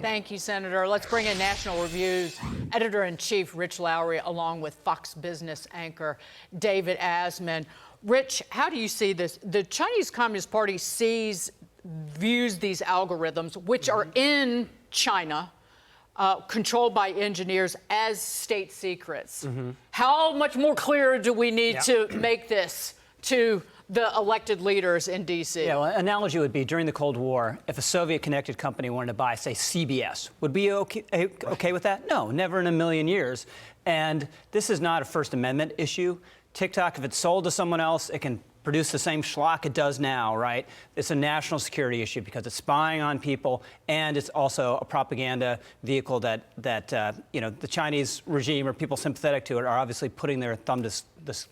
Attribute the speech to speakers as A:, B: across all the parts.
A: Thank you, Senator. Let's bring in National Review's editor-in-chief, Rich Lowry, along with Fox Business anchor David Asman. Rich, how do you see this? The Chinese Communist Party views these algorithms, which are in China, controlled by engineers, as state secrets. How much more clear do we need to make this to the elected leaders in D.C.?
B: Yeah, well, an analogy would be during the Cold War, if a Soviet-connected company wanted to buy, say, CBS, would be okay with that? No, never in a million years. And this is not a First Amendment issue. TikTok, if it's sold to someone else, it can produce the same schlock it does now, right? It's a national security issue because it's spying on people, and it's also a propaganda vehicle that the Chinese regime or people sympathetic to it are obviously putting their thumb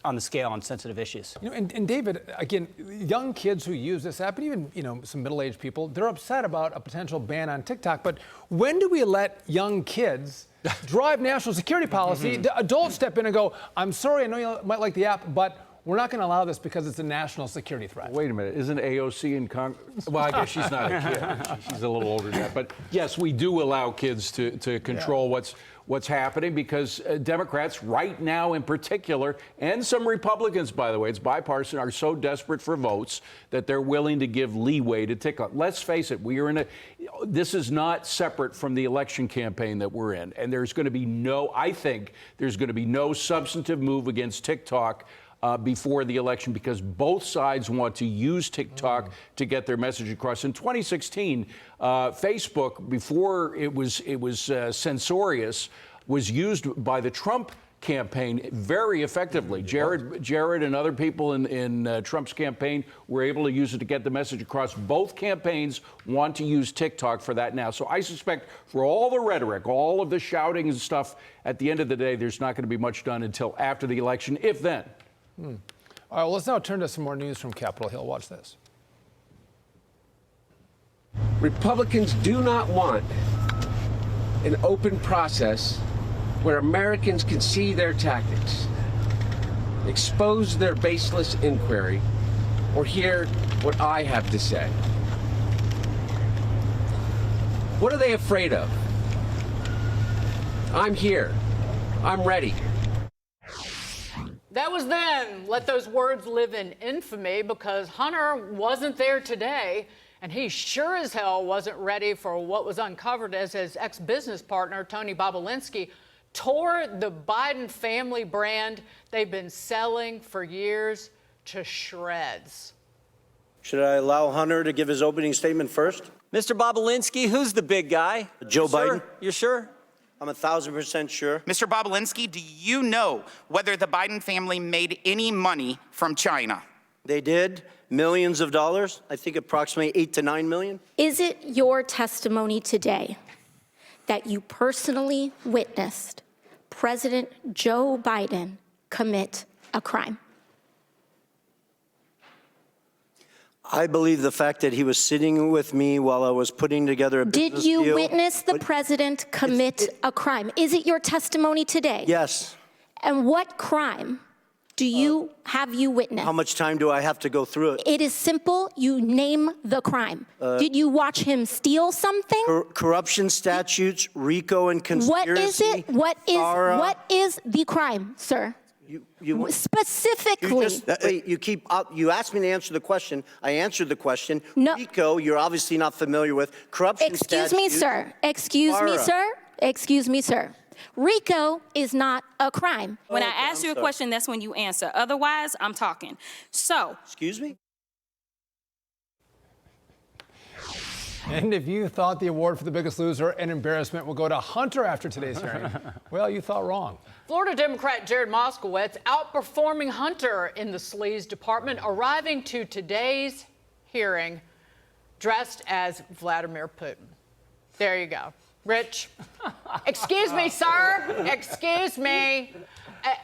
B: on the scale on sensitive issues.
C: And David, again, young kids who use this app, and even some middle-aged people, they're upset about a potential ban on TikTok. But when do we let young kids drive national security policy? The adults step in and go, "I'm sorry, I know you might like the app, but we're not going to allow this because it's a national security threat."
D: Wait a minute, isn't AOC in Congress? Well, I guess she's not a kid. She's a little older than that. But yes, we do allow kids to control what's happening because Democrats right now in particular, and some Republicans, by the way, it's bipartisan, are so desperate for votes that they're willing to give leeway to TikTok. Let's face it, this is not separate from the election campaign that we're in. And there's going to be I think there's going to be no substantive move against TikTok before the election because both sides want to use TikTok to get their message across. In 2016, Facebook, before it was censorious, was used by the Trump campaign very effectively. Jared and other people in Trump's campaign were able to use it to get the message across. Both campaigns want to use TikTok for that now. So I suspect for all the rhetoric, all of the shouting and stuff, at the end of the day, there's not going to be much done until after the election, if then.
C: All right, well, let's now turn to some more news from Capitol Hill. Watch this.
E: Republicans do not want an open process where Americans can see their tactics, expose their baseless inquiry, or hear what I have to say. What are they afraid of? I'm here. I'm ready.
A: That was then. Let those words live in infamy because Hunter wasn't there today, and he sure as hell wasn't ready for what was uncovered as his ex-business partner, Tony Bobulinski, tore the Biden family brand they've been selling for years to shreds.
F: Should I allow Hunter to give his opening statement first?
G: Mr. Bobulinski, who's the big guy?
F: Joe Biden.
G: You sure?
F: I'm 1,000% sure.
H: Mr. Bobulinski, do you know whether the Biden family made any money from China?
F: They did. Millions of dollars. I think approximately 8 to 9 million.
I: Is it your testimony today that you personally witnessed President Joe Biden commit a crime?
F: I believe the fact that he was sitting with me while I was putting together a business deal.
I: Did you witness the president commit a crime? Is it your testimony today?
F: Yes.
I: And what crime have you witnessed?
F: How much time do I have to go through it?
I: It is simple. You name the crime. Did you watch him steal something?
F: Corruption statutes, RICO and conspiracy.
I: What is it? What is the crime, sir? Specifically.
F: You asked me to answer the question. I answered the question.
I: No.
F: RICO, you're obviously not familiar with. Corruption statutes.
I: Excuse me, sir. RICO is not a crime.
J: When I ask you a question, that's when you answer. Otherwise, I'm talking. So.
F: Excuse me?
C: And if you thought the award for the biggest loser and embarrassment will go to Hunter after today's hearing, well, you thought wrong.
A: Florida Democrat Jared Moskowitz outperforming Hunter in the sleaze department, arriving to today's hearing dressed as Vladimir Putin. There you go. Rich. Excuse me, sir. Excuse me.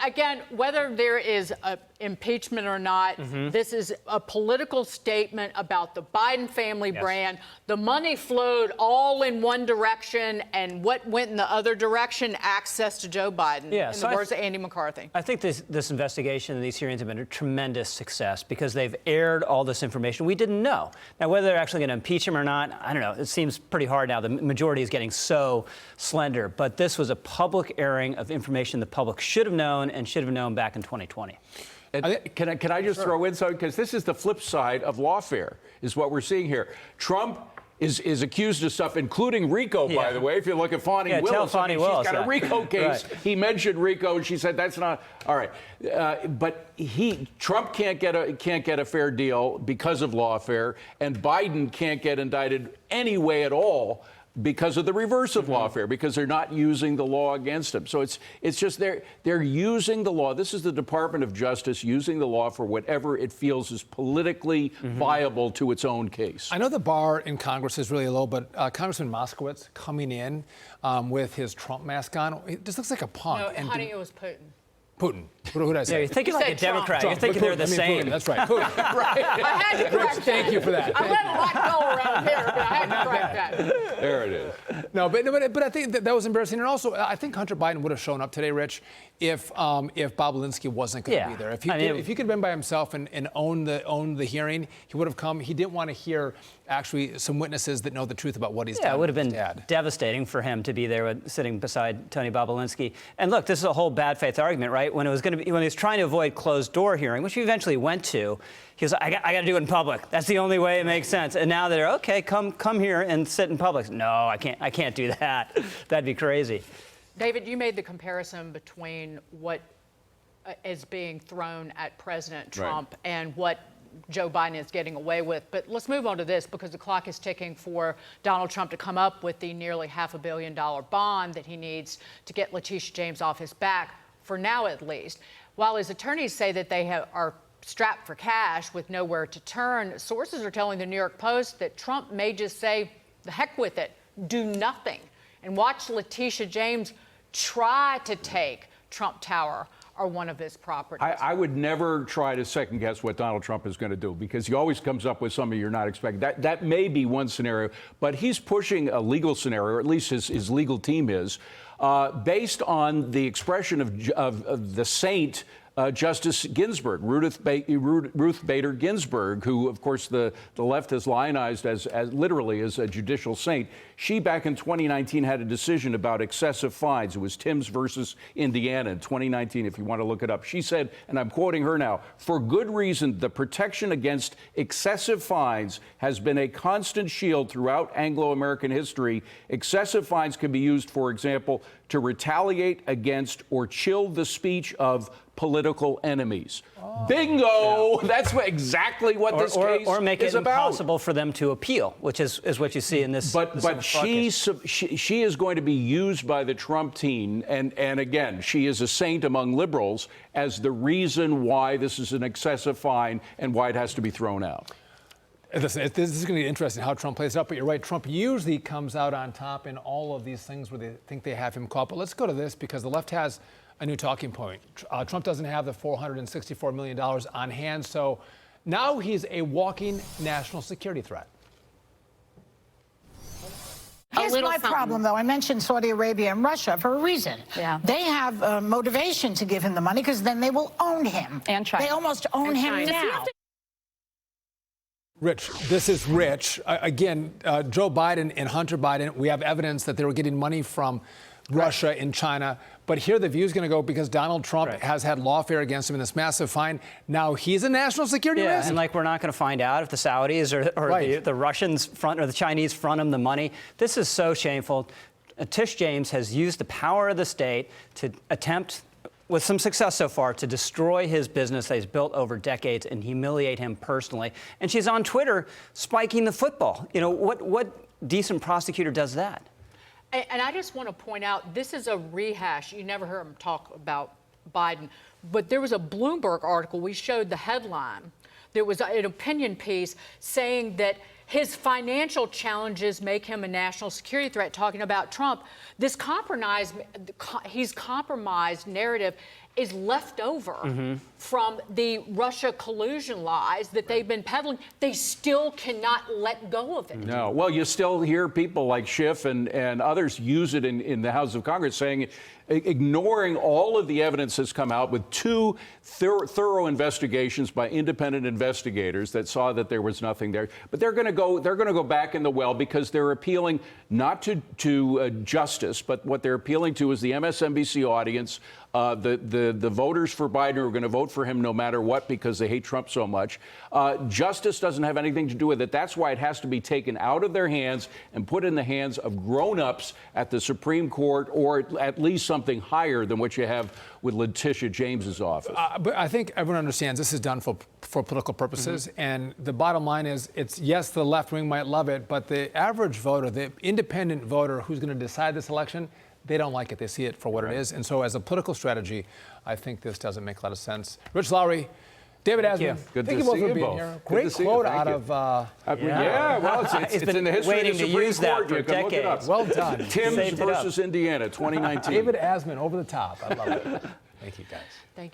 A: Again, whether there is impeachment or not. This is a political statement about the Biden family brand. The money flowed all in one direction, and what went in the other direction? Access to Joe Biden, in the words of Andy McCarthy.
B: I think this investigation and these hearings have been a tremendous success because they've aired all this information we didn't know. Now, whether they're actually going to impeach him or not, I don't know. It seems pretty hard now. The majority is getting so slender. But this was a public airing of information the public should have known and should have known back in 2020.
D: And can I just throw in something? Because this is the flip side of lawfare, is what we're seeing here. Trump is accused of stuff, including RICO, by the way. If you look at Fani Willis, she's got a RICO case. Right. He mentioned RICO, and she said that's not all right. But Trump can't get a fair deal because of lawfare, and Biden can't get indicted any way at all because of the reverse of lawfare, because they're not using the law against him. So it's just they're using the law. This is the Department of Justice using the law for whatever it feels is politically viable to its own case.
C: I know the bar in Congress is really low, but Congressman Moskowitz coming in with his Trump mask on, it just looks like a punk.
A: No, honey, it was Putin.
C: Putin. What did I say?
B: Yeah, you're thinking like a Democrat.
C: Trump.
B: You're thinking they're the same.
C: Putin. That's right. Putin.
A: Right. I had to correct that.
C: Thank you for that.
A: I let a lot go around here, but I had to correct that.
D: There it is.
C: No, but I think that was embarrassing. And also, I think Hunter Biden would have shown up today, Rich, if Bobulinski wasn't going to be there. If he could have been by himself and owned the hearing, he would have come. He didn't want to hear actually some witnesses that know the truth about what he's done.
B: Yeah, it would have been devastating for him to be there sitting beside Tony Bobulinski. And look, this is a whole bad faith argument, right? When he was trying to avoid closed door hearing, which he eventually went to, he was like, I got to do it in public. That's the only way it makes sense. And now they're okay, come here and sit in public. No, I can't do that. That'd be crazy.
A: David, you made the comparison between what is being thrown at President Trump and what Joe Biden is getting away with. But let's move on to this, because the clock is ticking for Donald Trump to come up with the nearly $500 million bond that he needs to get Letitia James off his back, for now at least. While his attorneys say that they are strapped for cash with nowhere to turn, sources are telling the New York Post that Trump may just say, the heck with it, do nothing, and watch Letitia James try to take Trump Tower or one of his properties.
D: I would never try to second guess what Donald Trump is going to do, because he always comes up with something you're not expecting. That may be one scenario, but he's pushing a legal scenario, or at least his legal team is, based on the expression of the saint Justice Ginsburg, Ruth Bader Ginsburg, who, of course, the left has lionized as literally as a judicial saint. She, back in 2019, had a decision about excessive fines. It was Timms versus Indiana in 2019, if you want to look it up. She said, and I'm quoting her now, "For good reason, the protection against excessive fines has been a constant shield throughout Anglo-American history. Excessive fines can be used, for example, to retaliate against or chill the speech of political enemies." Bingo! Yeah. That's exactly what this case is about.
B: Or make it impossible for them to appeal, which is what you see in this.
D: But she is going to be used by the Trump team, and again, she is a saint among liberals, as the reason why this is an excessive fine and why it has to be thrown out.
C: Listen, this is going to be interesting how Trump plays it up, but you're right. Trump usually comes out on top in all of these things where they think they have him caught. But let's go to this, because the left has a new talking point. Trump doesn't have the $464 million on hand, so now he's a walking national security threat.
K: Here's my problem, though. I mentioned Saudi Arabia and Russia for a reason. Yeah. They have motivation to give him the money, because then they will own him. And China. They almost own him now.
C: Rich, this is Rich. Again, Joe Biden and Hunter Biden, we have evidence that they were getting money from Russia and China. But here the view is going to go, because Donald Trump has had lawfare against him in this massive fine. Now he's a national security risk.
B: And we're not going to find out if the Saudis or the Russians front or the Chinese front him the money. This is so shameful. Tish James has used the power of the state to attempt, with some success so far, to destroy his business that he's built over decades and humiliate him personally. And she's on Twitter spiking the football. You know, what decent prosecutor does that?
A: And I just want to point out, this is a rehash. You never heard him talk about Biden. But there was a Bloomberg article. We showed the headline. There was an opinion piece saying that his financial challenges make him a national security threat, talking about Trump. This compromised narrative is left over from the Russia collusion lies that they've been peddling. They still cannot let go of it.
D: No. Well, you still hear people like Schiff and others use it in the House of Congress, saying, ignoring all of the evidence that's come out with two thorough investigations by independent investigators that saw that there was nothing there. But they're going to go back in the well because they're appealing not to justice, but what they're appealing to is the MSNBC audience. The voters for Biden are going to vote for him no matter what because they hate Trump so much. Justice doesn't have anything to do with it. That's why it has to be taken out of their hands and put in the hands of grown-ups at the Supreme Court, or at least something higher than what you have with Letitia James's office.
C: But I think everyone understands this is done for political purposes. And the bottom line is, it's yes, the left wing might love it, but the average voter, the independent voter who's going to decide this election, they don't like it. They see it for what it is. And so as a political strategy, I think this doesn't make a lot of sense. Rich Lowry, David Asman,
D: Good
C: thank
D: to
C: you both
D: see
C: for
D: you
C: being
D: both.
C: here.
D: Good
C: Great
D: to see you.
C: quote
D: Thank
C: out
D: you.
C: of...
D: Yeah, well, it's in the history
B: waiting
D: of the
B: to
D: Supreme
B: use that
D: Court.
B: for
D: You can look it up.
B: decades.
C: Well done.
D: Timms
B: Saved it up.
D: versus Indiana, 2019.
C: David Asman, over the top. I love it. Thank you, guys.
A: Thank you.